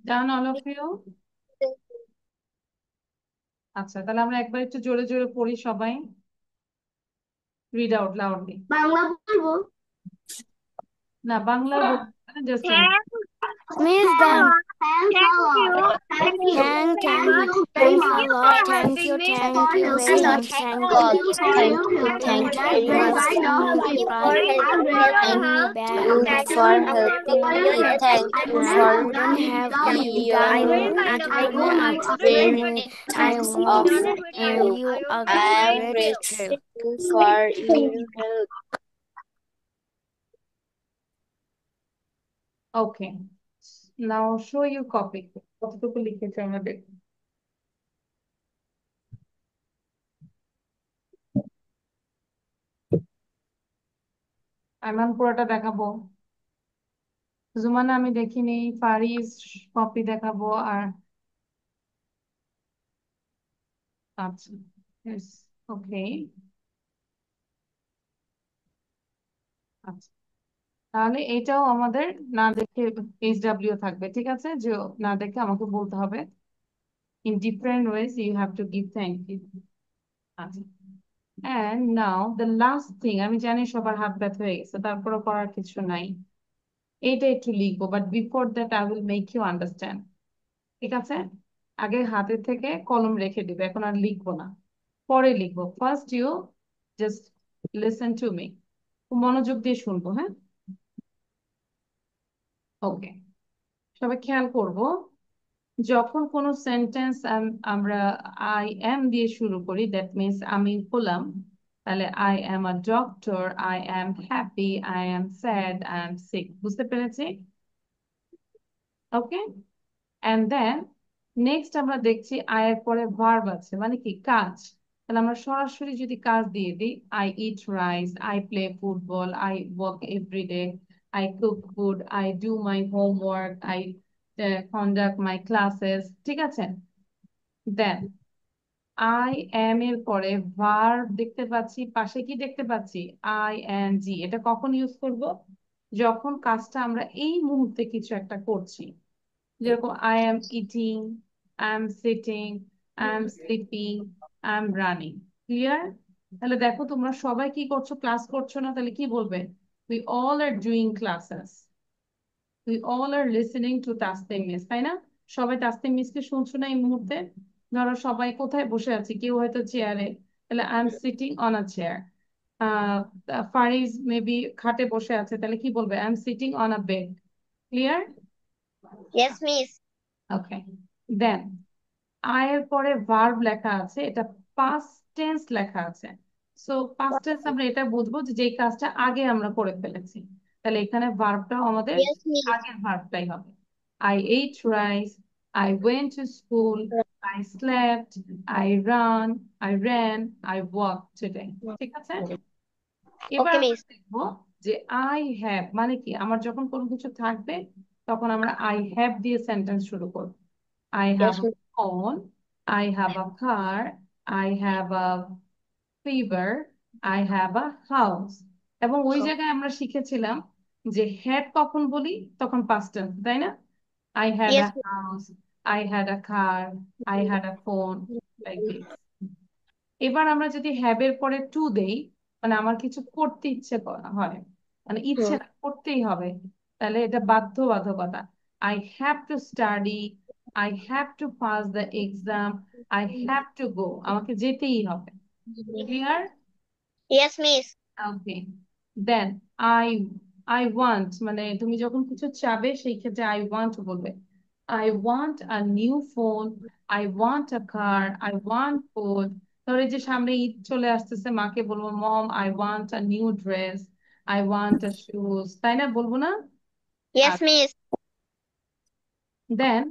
Done all of you? আচ্ছা, তাহলে আমরা একবার একটু জোরে জোরে পড়ি সবাই। Read out loudly. বাংলা বলবো। না, বাংলা বলতে জাস্ট হ্যাঁ, Miss Done. Thanks a lot. Thank Thank you. you very Thank much. you very Thank much you for Thank helping me. you very much. Thank Thank God. you for Thank helping. thank you That's very very much. kind of you. I'm For very your Thank help. you Thank you for very much for helping for your your me. help. help. Thank I you couldn't for have done it without you. It's very your kind of I you. go my I other couldn't friend. do it. of Done it without you. you. I am grateful for your help. Okay, now show you copy, কতটুকু লিখেছো আমরা দেখি। আইমান পুরোটা দেখাবো, Jumana আমি দেখিনি, Faris copy দেখাবো, আর আচ্ছা ওকে আচ্ছা, তাহলে এটাও আমাদের না দেখে এইচডব্লিউ থাকবে, ঠিক আছে, যে না দেখে আমাকে বলতে হবে in different ways you have to give thank you। আচ্ছা, and now the last thing, আমি জানি সবার হাত ব্যথা হয়ে গেছে, তারপরে করার কিছু নাই, এটা একটু লিখবো, but before that I will make you understand, ঠিক আছে? আগে হাতে থেকে কলম রেখে দিবে, এখন আর লিখবো না, পরে লিখবো। First you just listen to me, মনোযোগ দিয়ে শুনবো, হ্যাঁ? ওকে, সবাই খেয়াল করবো, যখন কোনো সেন্টেন্স আমরা আই এম দিয়ে শুরু করি, দ্যাট মিনস আমি হলাম, তাহলে I am a doctor, I am happy, I am sad, I am sick, বুঝতে পেরেছি? ওকে, এন্ড দেন নেক্সট আমরা দেখছি আই এর পরে ভার্ব আছে, মানে কি কাজ, তাহলে আমরা সরাসরি যদি কাজ দিয়ে দিই, I eat rice, I play football, I work everyday, I cook food, I do my homework, I conduct my classes, ঠিক আছে? দেন আই এম এর পরে ভার্ব দেখতে পাচ্ছি, পাশে কি দেখতে পাচ্ছি, আই এন জি, এটা কখন ইউজ করব, যখন কাজটা আমরা এই মুহূর্তে কিছু একটা করছি, যেরকম I am eating, I am sitting, I am sleeping, I am running. Clear? তাহলে দেখো তোমরা সবাই কি করছো, ক্লাস করছো না, তাহলে কি বলবে, we all are doing classes, we all are listening to Tasnim miss, তাই না? সবাই তাসনিম মিসকে শুনছো না এই মুহূর্তে? ধরো সবাই কোথায় বসে আছি, কেউ হয়তো চেয়ারে, তাহলে I am sitting on a chair. Faris maybe খাটে বসে আছে, তাহলে কি বলবে, I am sitting on a bed. Clear? Yes, miss. Okay, then I এর পরে ভার্ব লেখা আছে, এটা পাস্ট টেন্স লেখা আছে, সো পাস্ট টেন্স আমরা এটা বুঝবো যে যেই কাজটা আগে আমরা করে ফেলেছি, তাহলে এখানে ভার্বটাও আমাদের Yes, miss. আগের ভার্বটাই হবে। I ate rice, I went to school, I slept, I run, I ran, I walk today, ঠিক আছে? এবার Okay, আমরা miss. দেখবো যে আই হ্যাভ মানে কি, আমার যখন কোনো কিছু থাকবে তখন আমরা আই হ্যাভ দিয়ে সেন্টেন্স শুরু করব। I have Yes, a miss. phone, I have a car, I have a fever, I have a house। এবং ওই জায়গায় আমরা শিখেছিলাম যে had কখন বলি, তখন past tense, তাই না? I had a Yes, miss. house, I had a car, I had a phone, like this। এবার আমরা যদি হ্যাভ এর পরে টু দেই, মানে আমার কিছু করতে ইচ্ছে হয়, মানে ইচ্ছে না, করতেই হবে, তাহলে এটা বাধ্যবাধকতা। I have to study, I have to pass the exam, I have to go, আমাকে যেতেই হবে। Clear? Yes, miss. Okay, then I I want, মানে তুমি যখন কিছু চাবে সেই ক্ষেত্রে আই ওয়ান্ট বলবে। I want a new phone, I want a car, I want food. ধরো এই যে সামনে ঈদ চলে আসতেছে, মাকে বলবো mom I want a new dress, I want a shoes, তাই না, বলবো না? Yes, আচ্ছা, miss. দেন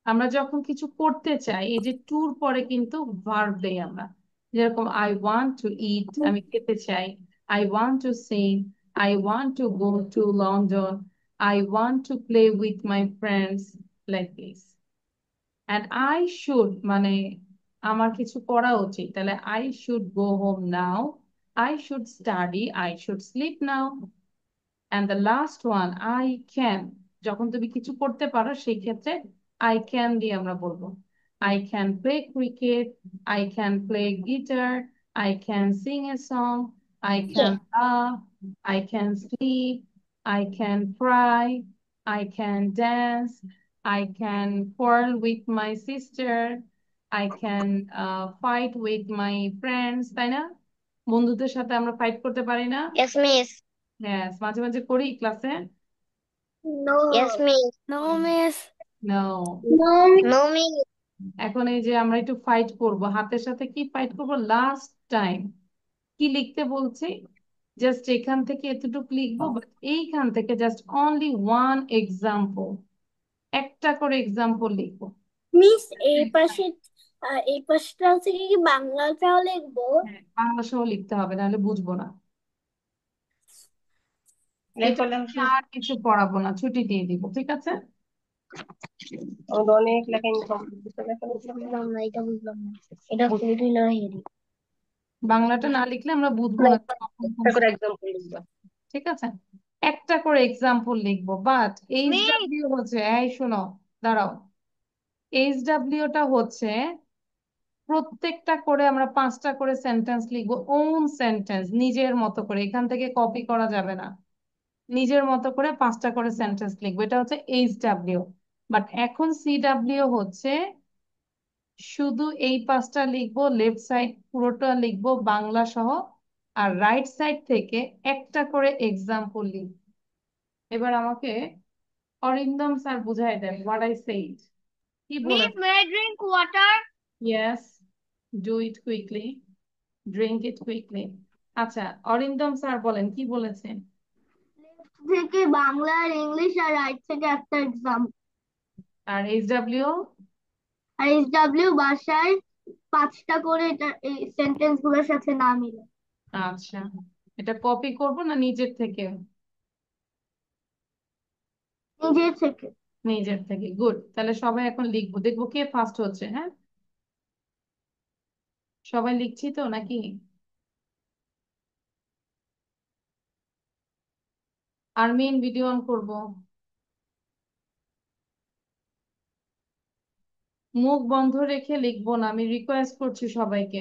আমরা যখন কিছু করতে চাই, এই যে টুর পরে কিন্তু ভার্ব দেই আমরা, যেরকম আই ওয়ান্ট টু ইট, আমি খেতে চাই, I want to Singh, I want to go to London, I want to play with my friends, like this. And I should মানে আমার কিছু করা উচিত, তাহলে I should go home now, I should study, I should sleep now. And the last one, I can, যখন তুমি কিছু করতে পারো সেই ক্ষেত্রে I can দিয়ে আমরা বলবো। I can play cricket, I can play guitar, I can sing a song, I can Yes. laugh, I can sleep, I can cry, I can dance, I can quarrel with my sister, I can fight with my friends, তাই না? বন্ধুদের সাথে আমরা fight করতে পারি না? Yes, miss. হ্যাঁ, মাঝে মাঝে করি ক্লাসে। No. Yes, miss. No, miss. No. No. No, miss. এখন এই যে আমরা একটু ফাইট করব, হাতের সাথে কি ফাইট করব? লাস্ট টাইম কি লিখতে বলছি? জাস্ট এখান থেকে এতটুকু লিখবো, বাট এইখান থেকে জাস্ট অনলি ওয়ান এক্সাম্পল, একটা করে এক্সাম্পল লিখবো। মিস এই পাশটা থেকে কি বাংলাটাও লিখবো? হ্যাঁ, বাংলা সহ লিখতে হবে, নাহলে বুঝবো না। এটা আমি আর কিছু পড়াবো না, ছুটি দিয়ে দিব, ঠিক আছে? অনেক লেখা ইনকমপ্লিট বুঝলাম না, এটা বুঝলাম না, এটা খুবই না হেরি। বাংলাটা না লিখলে আমরা বুঝবো না কখন কোন ঠিক আছে? একটা করে এক্সাম্পল লিখবো, বাট এইচ ডাব্লিউ হচ্ছে, এই শোনো, দাঁড়াও, এইচ ডাব্লিউটা হচ্ছে প্রত্যেকটা করে আমরা 5টা করে সেন্টেন্স লিখবো, ওন সেন্টেন্স, নিজের মতো করে, এখান থেকে কপি করা যাবে না। নিজের মতো করে 5টা করে সেন্টেন্স লিখবো, এটা হচ্ছে এইচ ডাব্লিউ। বাট এখন সি ডাব্লিউ হচ্ছে শুধু এই 5টা লিখবো, লেফট সাইড পুরোটা লিখবো বাংলা সহ, আর রাইট সাইড থেকে একটা করে এক্সাম্পল লিখবো। এবার আমাকে অরিন্দম স্যার বুঝাই দেন হোয়াট আই সেইড, কি বলে? Miss, may I drink water? Yes, do it quickly, drink it quickly. আচ্ছা, অরিন্দম স্যার বলেন কি বলেছেন? থেকে বাংলা আর ইংলিশ, আর রাইট থেকে একটা এক্সাম। আর এইচ ডাব্লিউ? আর এস ডাব্লিউ বাসায় 5টা করে এটা এই সেন্টেন্স গুলোর সাথে না মিলে। আচ্ছা, এটা কপি করব না নিজের থেকে? নিজের থেকে। নিজের থেকে, গুড। তাহলে সবাই এখন লিখবো, দেখবো কে ফার্স্ট হচ্ছে। হ্যাঁ, সবাই লিখছি তো নাকি? আর্মিন ভিডিও অন করব। মুখ বন্ধ রেখে লিখবো না, আমি রিকোয়েস্ট করছি সবাইকে।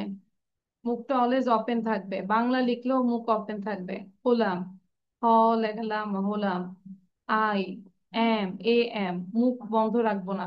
মুখটা অলওয়েজ ওপেন থাকবে, বাংলা লিখলেও মুখ ওপেন থাকবে। হলাম, হ লেখলাম, হলাম, আই এম, এ এম, মুখ বন্ধ রাখবো না।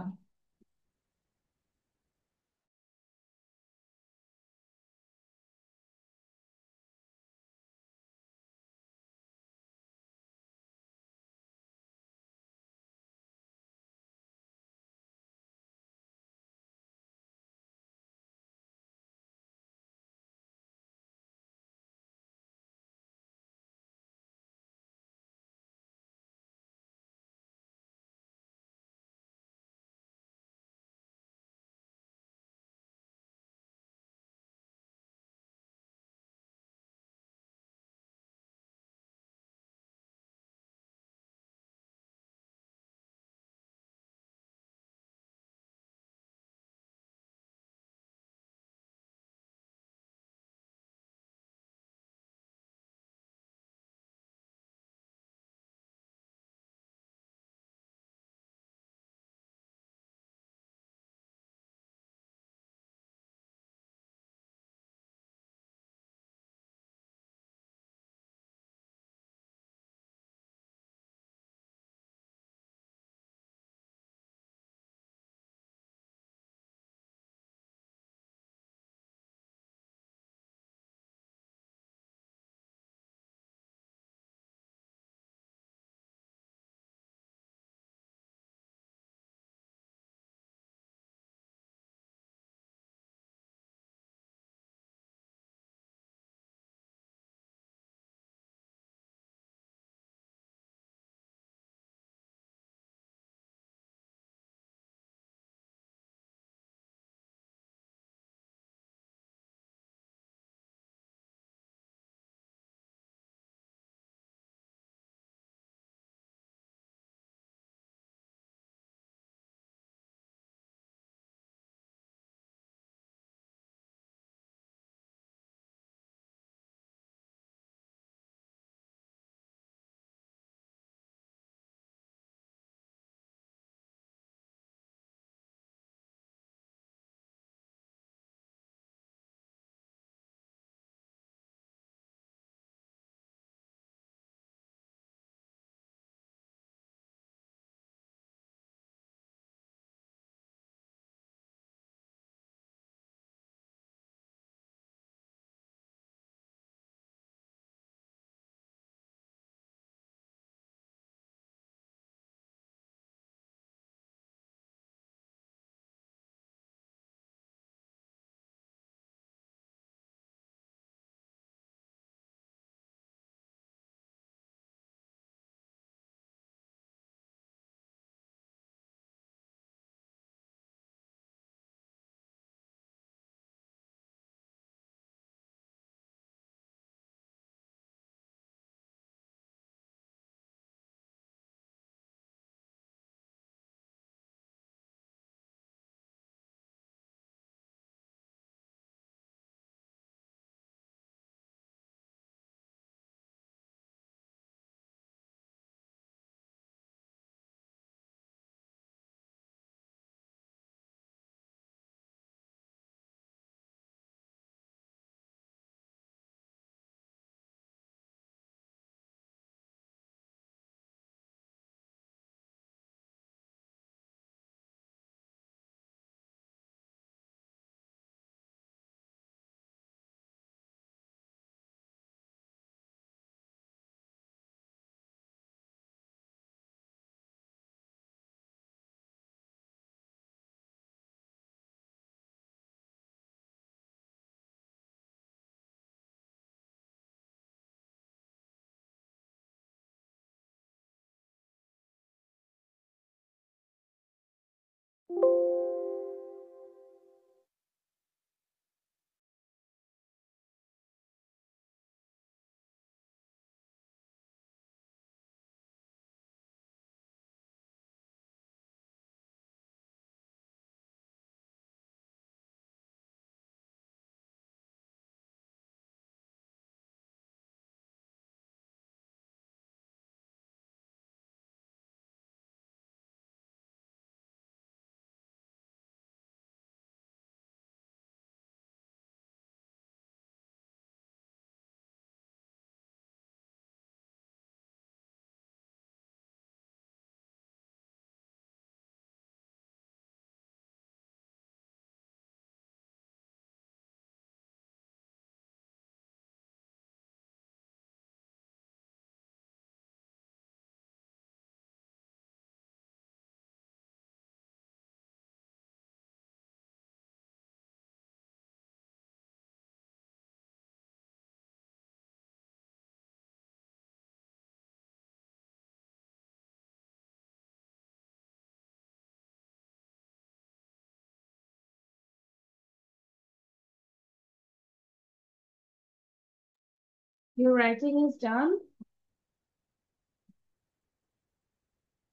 Your writing is done?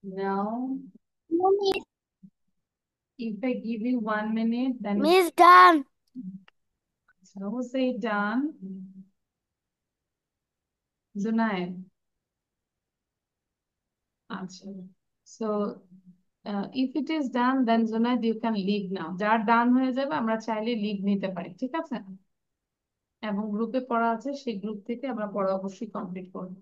No. If I give you 1 minute, then Miss done. so say done. Zunaid. So if it is done, then Zunaid, you can leave now. যার ডান হয়ে যাবে আমরা চাইলে leave নিতে পারি, ঠিক আছে? এবং গ্রুপে পড়া আছে, সেই গ্রুপ থেকে আমরা পড়া অবশ্যই কমপ্লিট করবো।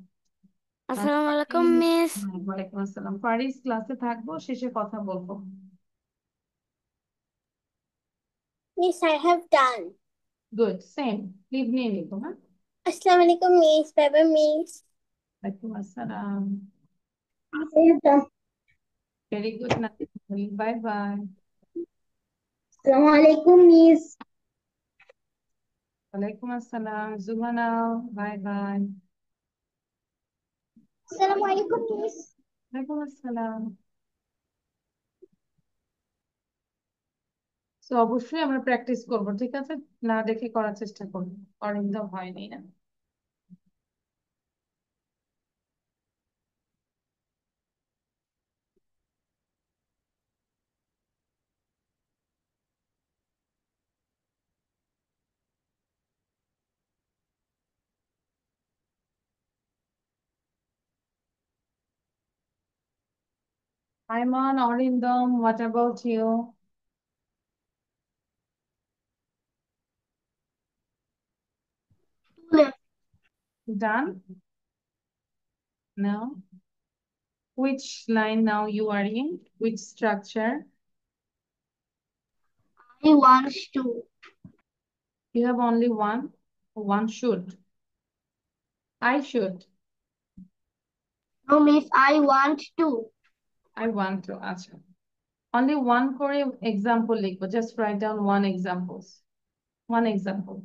আসসালামু আলাইকুম মিস। ওয়ালাইকুম আসসালাম। ফারিস ক্লাসে থাকবো, শেষে কথা বলবো। Miss, I have done. Good, same leave নিয়ে নিবো। হ্যাঁ, আসসালামু আলাইকুম মিস। Bye bye miss. ওয়ালাইকুম আসসালাম। I have done. Very good না, bye bye. Assalamu alaikum, Miss. ওয়ালাইকুম আসসালাম। Jumana, bye bye. Assalamu alaikum, Miss. ওয়ালাইকুম আসসালাম। তো অবশ্যই আমরা প্র্যাকটিস করবো, ঠিক আছে? না দেখে করার চেষ্টা করবো, অরিন্দম হয়নি না। Ayman, Arindam, what about you? Done? No? Which line now you are in? Which structure? I want to. You have only one? One should. I should. No, Miss, I want to. I want to. আচ্ছা। Only one করে example লিখবো. Just write down one examples. One example.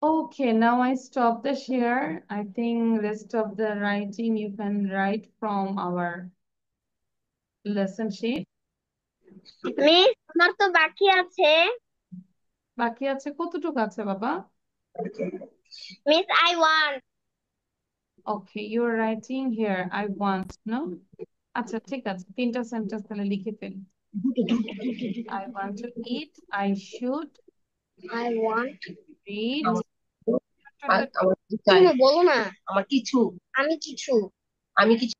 Okay, now I stop the share. I think rest of the writing you can write from our lesson sheet. Miss আমার তো বাকি আছে। বাকি আছে কতটুকু আছে বাবা? Miss I want. Okay, you're writing here. I want, no? আচ্ছা, ঠিক আছে। তিনটা সেন্টেন্স তাহলে লিখে ফেলি। I want to eat. I should I want. read. আমার কিছু চাই। বলো না। আমার কিছু আমি কিছু। আমি কিছু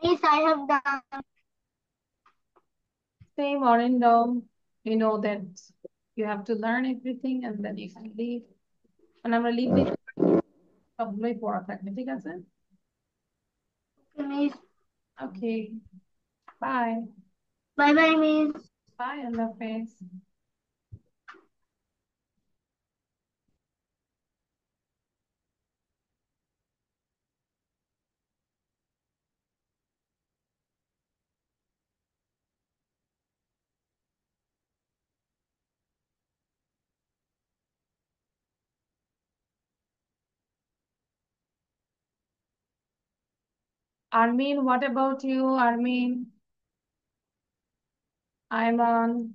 Miss, I have done. Same or in down. You know that you have to learn everything and then you can leave. And আমরা লিভ দিতে সবগুলোই পড়া থাকবে, ঠিক আছে? Okay, Miss. Okay, bye. Bye bye, Miss. Bye, আল্লাহ হাফেজ। Armin, what about you, Armin? Ayman?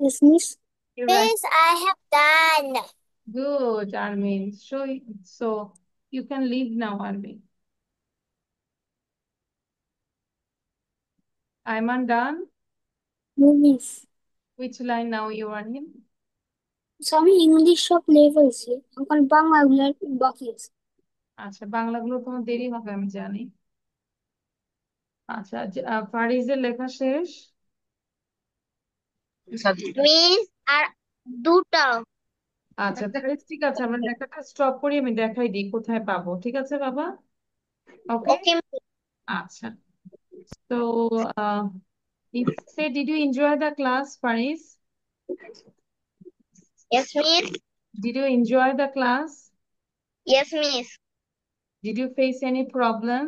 Yes, miss. You're right. Miss, I have done. Good, Armin. So you can leave now, Armin. Ayman done? No, miss. Which line now you are in? আমি English সব play করছি এখন বাংলাগুলো বাকি আছে আচ্ছা, বাংলাগুলো তোমার দেরি হবে আমি জানি। আচ্ছা, ফারিজের লেখা শেষ? মিস আর দুটো আচ্ছা, ফারিজ ঠিক আছে, আমরা লেখাটা স্টপ করি, আমি দেখাই দিই কোথায় পাবো, ঠিক আছে বাবা? ওকে, ওকে আচ্ছা। তো did you enjoy the class, Faris? Yes miss Did you enjoy the class? Yes miss Did you face any problem?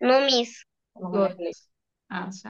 No miss Good. আচ্ছা।